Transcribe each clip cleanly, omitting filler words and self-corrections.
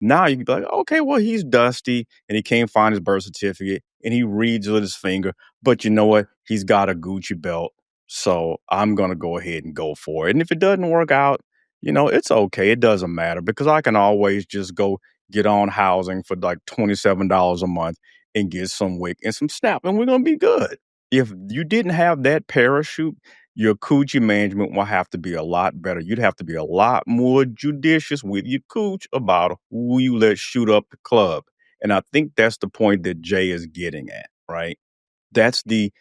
Now you can be like, okay, well, he's dusty and he can't find his birth certificate and he reads with his finger, but you know what? He's got a Gucci belt. So I'm going to go ahead and go for it. And if it doesn't work out, it's okay. It doesn't matter because I can always just go get on housing for like $27 a month and get some wick and some snap, and we're going to be good. If you didn't have that parachute, your coochie management will have to be a lot better. You'd have to be a lot more judicious with your cooch about who you let shoot up the club. And I think that's the point that Jay is getting at, right? That's the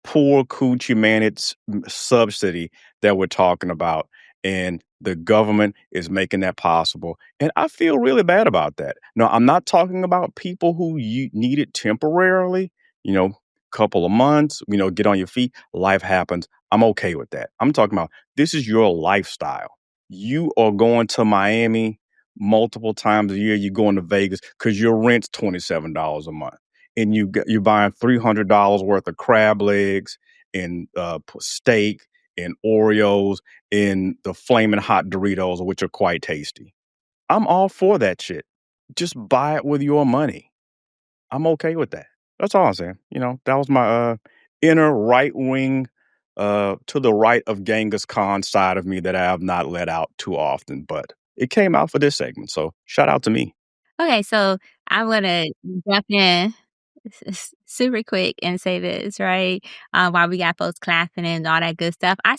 poor coochie managed subsidy that we're talking about. And the government is making that possible. And I feel really bad about that. No, I'm not talking about people who you need it temporarily, couple of months, get on your feet, life happens. I'm okay with that. I'm talking about this is your lifestyle. You are going to Miami multiple times a year. You're going to Vegas because your rent's $27 a month and you're buying $300 worth of crab legs and steak and Oreos and the flaming hot Doritos, which are quite tasty. I'm all for that shit. Just buy it with your money. I'm okay with that. That's all I'm saying. That was my inner right wing to the right of Genghis Khan side of me that I have not let out too often, but it came out for this segment. So shout out to me. Okay, so I'm gonna jump in super quick and say this, right? While we got folks clapping and all that good stuff, I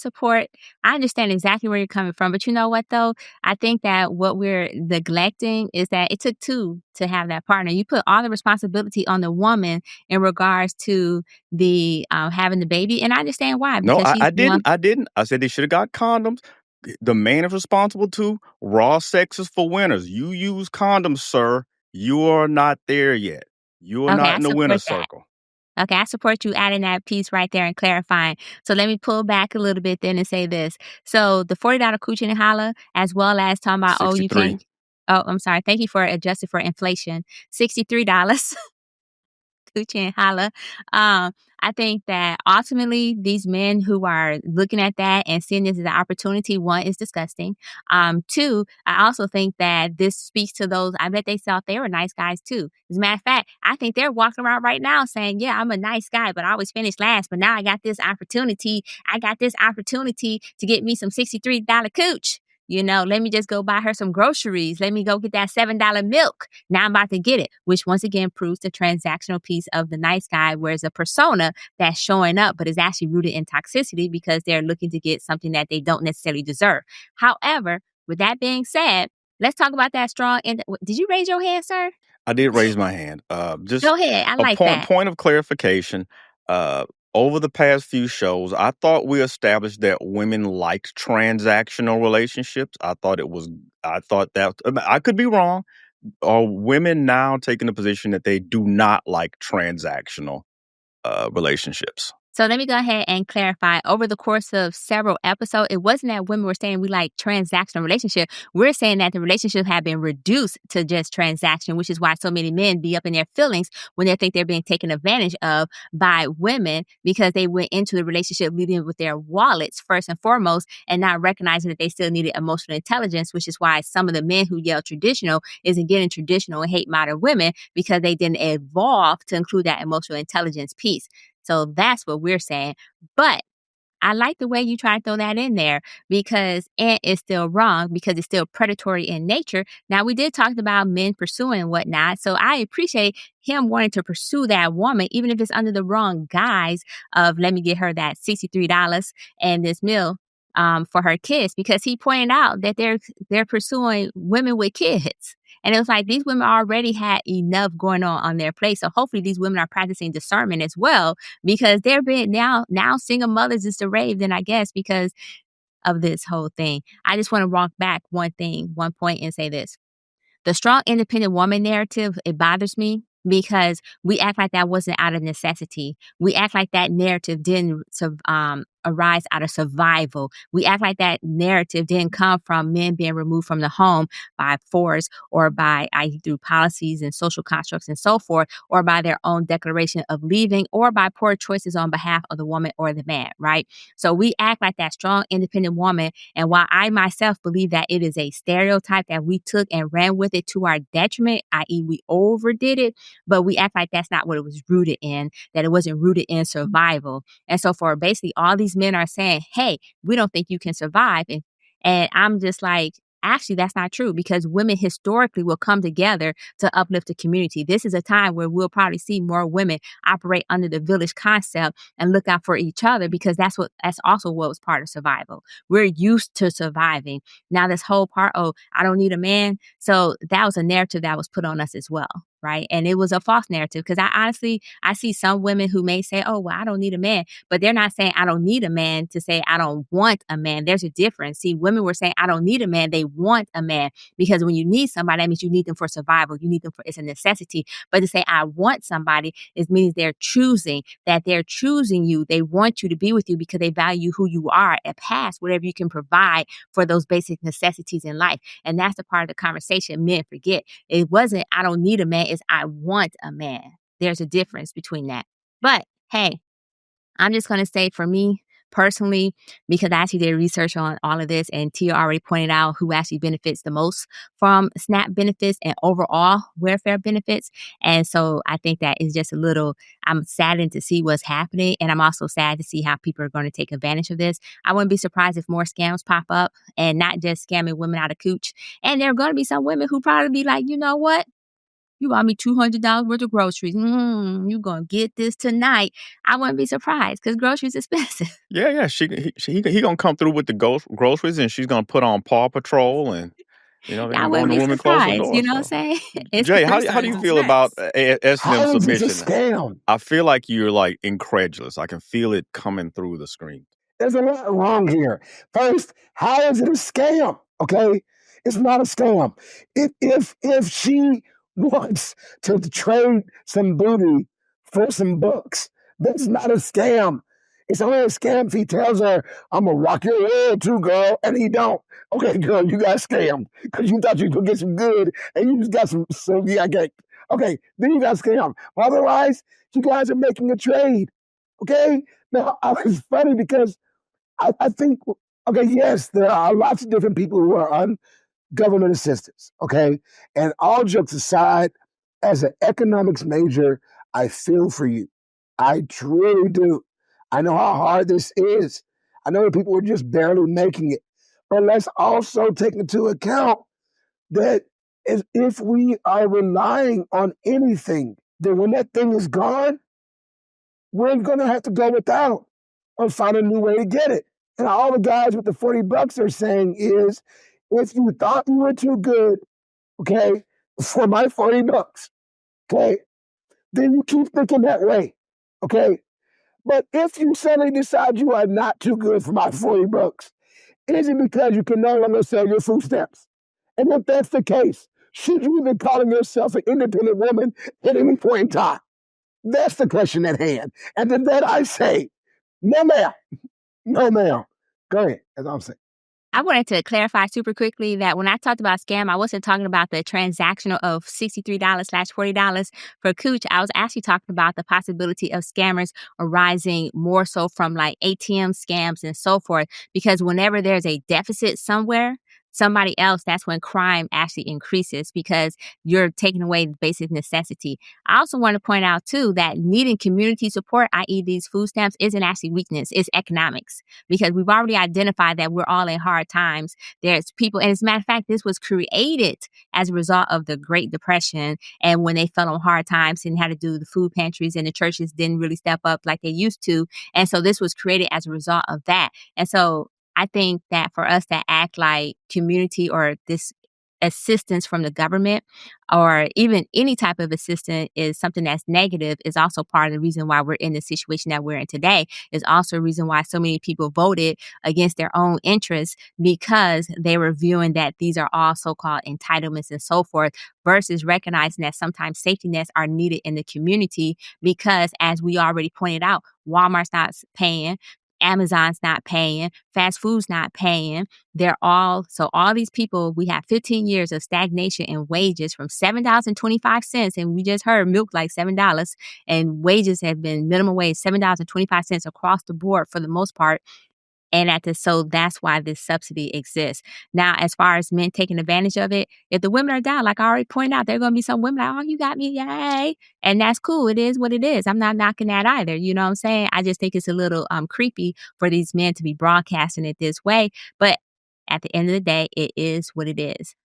understand exactly where you're coming from. But you know what, though? I think that what we're neglecting is that it took two to have that partner. You put all the responsibility on the woman in regards to the having the baby. And I understand why, No, because she's I the one. didn't. I didn't. I said they should have got condoms. The man is responsible too. Raw sex is for winners. You use condoms, sir. You are not there yet. You are Okay, not I in the winner's support that. circle. Okay, I support you adding that piece right there and clarifying. So let me pull back a little bit then and say this. So the $40 coochie and holla, as well as talking about, oh, you 63. can't. Oh, I'm sorry. Thank you for adjusting for inflation. $63. Coochie and holla. I think that ultimately these men who are looking at that and seeing this as an opportunity, one, is disgusting. Two, I also think that this speaks to those, I bet they thought they were nice guys too. As a matter of fact, I think they're walking around right now saying, yeah, I'm a nice guy, but I always finish last. But now I got this opportunity. I got this opportunity to get me some $63 cooch. Let me just go buy her some groceries. Let me go get that $7 milk. Now I'm about to get it, which once again proves the transactional piece of the nice guy, whereas a persona that's showing up but is actually rooted in toxicity because they're looking to get something that they don't necessarily deserve. However, with that being said, let's talk about that strong. Did you raise your hand, sir? I did raise my hand. Just Go ahead. I a like point that. point of clarification. Uh, Over the past few shows, I thought we established that women liked transactional relationships. I thought that I could be wrong. Are women now taking the position that they do not like transactional relationships? So let me go ahead and clarify. Over the course of several episodes, it wasn't that women were saying we like transactional relationship. We're saying that the relationship had been reduced to just transaction, which is why so many men be up in their feelings when they think they're being taken advantage of by women because they went into the relationship leading with their wallets first and foremost and not recognizing that they still needed emotional intelligence, which is why some of the men who yell traditional isn't getting traditional and hate modern women because they didn't evolve to include that emotional intelligence piece. So that's what we're saying. But I like the way you try to throw that in there because it is still wrong because it's still predatory in nature. Now, we did talk about men pursuing and whatnot. So I appreciate him wanting to pursue that woman, even if it's under the wrong guise of let me get her that $63 and this meal for her kids, because he pointed out that they're pursuing women with kids. And it was like these women already had enough going on their plate. So hopefully these women are practicing discernment as well because they're being now single mothers is the rave then I guess because of this whole thing. I just want to walk back one point and say this. The strong independent woman narrative, it bothers me because we act like that wasn't out of necessity. We act like that narrative didn't arise out of survival. We act like that narrative didn't come from men being removed from the home by force or by through policies and social constructs and so forth, or by their own declaration of leaving, or by poor choices on behalf of the woman or the man, right? So we act like that strong, independent woman. And while I myself believe that it is a stereotype that we took and ran with it to our detriment, i.e., we overdid it, but we act like that's not what it was rooted in, that it wasn't rooted in survival. And so for basically all these men are saying, hey, we don't think you can survive. And I'm just like, actually, that's not true because women historically will come together to uplift the community. This is a time where we'll probably see more women operate under the village concept and look out for each other because that's also what was part of survival. We're used to surviving. Now this whole part, oh, I don't need a man. So that was a narrative that was put on us as well. Right. And it was a false narrative because I see some women who may say, oh, well, I don't need a man, but they're not saying I don't need a man to say I don't want a man. There's a difference. See, women were saying I don't need a man. They want a man because when you need somebody, that means you need them for survival. You need them for, it's a necessity. But to say I want somebody, it means they're choosing you. They want you to be with you because they value who you are and past whatever you can provide for those basic necessities in life. And that's the part of the conversation men forget. It wasn't I don't need a man, it's I want a man. There's a difference between that. But hey, I'm just going to say for me personally, because I actually did research on all of this, and Tia already pointed out who actually benefits the most from SNAP benefits and overall welfare benefits. And so I think that is just a little, I'm saddened to see what's happening. And I'm also sad to see how people are going to take advantage of this. I wouldn't be surprised if more scams pop up and not just scamming women out of cooch. And there are going to be some women who probably be like, you know what? You bought me $200 worth of groceries. You gonna get this tonight. I wouldn't be surprised because groceries expensive. Yeah, yeah. He gonna come through with the groceries, and she's gonna put on Paw Patrol, and they're I gonna go in wouldn't the be room and close the surprised. door. You know what I'm So, saying? It's the Jay, first how sign do of you feel about distress. S&M How is this a submission? scam? I feel like you're like incredulous. I can feel it coming through the screen. There's a lot wrong here. First, how is it a scam? Okay, it's not a scam. If she wants to trade some booty for some books, that's not a scam. It's only a scam if he tells her, "I'm gonna rock your world too, girl," and he don't. Okay, girl, you got scammed because you thought you could get some good, and you just got some. So yeah, okay, then you got scammed. Otherwise, you guys are making a trade. Okay, now it's funny because I think, okay, yes, there are lots of different people who are on government assistance, okay? And all jokes aside, as an economics major, I feel for you. I truly do. I know how hard this is. I know that people are just barely making it. But let's also take into account that if we are relying on anything, then when that thing is gone, we're going to have to go without or find a new way to get it. And all the guys with the $40 are saying is, if you thought you were too good, okay, for my $40, okay, then you keep thinking that way, okay? But if you suddenly decide you are not too good for my $40, is it because you can no longer sell your food stamps? And if that's the case, should you be calling yourself an independent woman at any point in time? That's the question at hand. And to that I say, no, ma'am. No, ma'am. Go ahead. As I'm saying. I wanted to clarify super quickly that when I talked about scam, I wasn't talking about the transactional of $63/$40 for Cooch. I was actually talking about the possibility of scammers arising more so from like ATM scams and so forth. Because whenever there's a deficit somewhere, somebody else, that's when crime actually increases because you're taking away the basic necessity. I also want to point out too that needing community support, i.e. these food stamps, isn't actually weakness, it's economics because we've already identified that we're all in hard times. There's people, and as a matter of fact, this was created as a result of the Great Depression and when they fell on hard times and had to do the food pantries and the churches didn't really step up like they used to. And so this was created as a result of that. And so I think that for us to act like community or this assistance from the government or even any type of assistance is something that's negative is also part of the reason why we're in the situation that we're in today, is also a reason why so many people voted against their own interests because they were viewing that these are all so-called entitlements and so forth versus recognizing that sometimes safety nets are needed in the community because as we already pointed out, Walmart's not paying. Amazon's not paying, fast food's not paying. All these people, we have 15 years of stagnation in wages from $7.25, and we just heard milk like $7, and wages have been minimum wage $7.25 across the board for the most part. And so that's why this subsidy exists. Now, as far as men taking advantage of it, if the women are down, like I already pointed out, there are going to be some women like, oh, you got me, yay. And that's cool. It is what it is. I'm not knocking that either. You know what I'm saying? I just think it's a little creepy for these men to be broadcasting it this way. But at the end of the day, it is what it is.